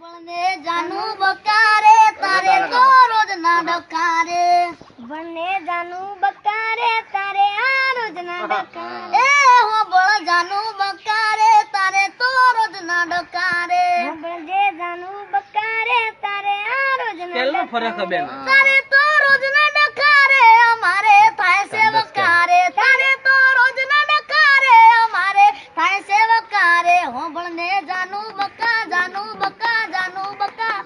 બને જાનું બકારે તારે તો રોજ ના ડકારે બને જાનું બકારે તારે આ રોજ ના ડકારે એ હો બળ જાનું બકારે તારે તો રોજ ના ડકારે બને જાનું બકારે તારે આ રોજ ના કેટલો ફરક હે બેન તારે તો રોજ ના ડકારે અમારે થાય સેવકારે તારે તો રોજ ના ડકારે અમારે થાય સેવકારે હો બળને જાનું બકા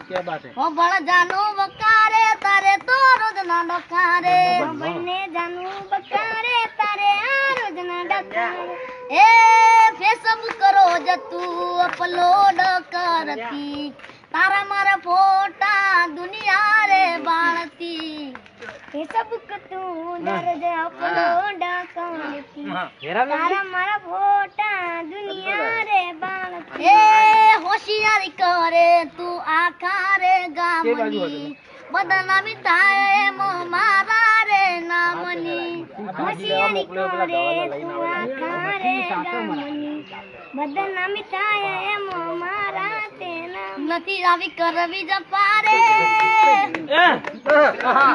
क्या बात है हो बड़ जानू बकारे तारे तो रोज ना डकारे बने जानू बकारे तारे आ रोज ना डकारे ए फेसबुक रोज तू अपलोड करती तारा मारा फोटा दुनिया रे बाळती फेसबुक तू रोज अपलोड करती तारा मारा फोटा दुनिया रे बाळती ए होशियारी करे तू आखा रे गामनी बदनामी थाय मो मारा रे नामनी होशियारी करे तू आखा रे गामनी बदनामी थाय मो मारा ते नाम नथी रावी करवी जपारे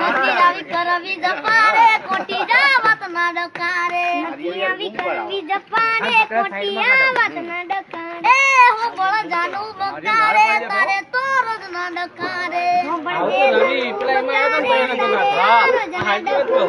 नथी रावी करवी जपारे कोटी जावत ना डकारे नथी रावी करवी जपारे कोटी आवत ना डकारे ए हो बळ जानू बकारे तारे तो रोज ना डकारे हो बळ रवि प्ले में आयो तो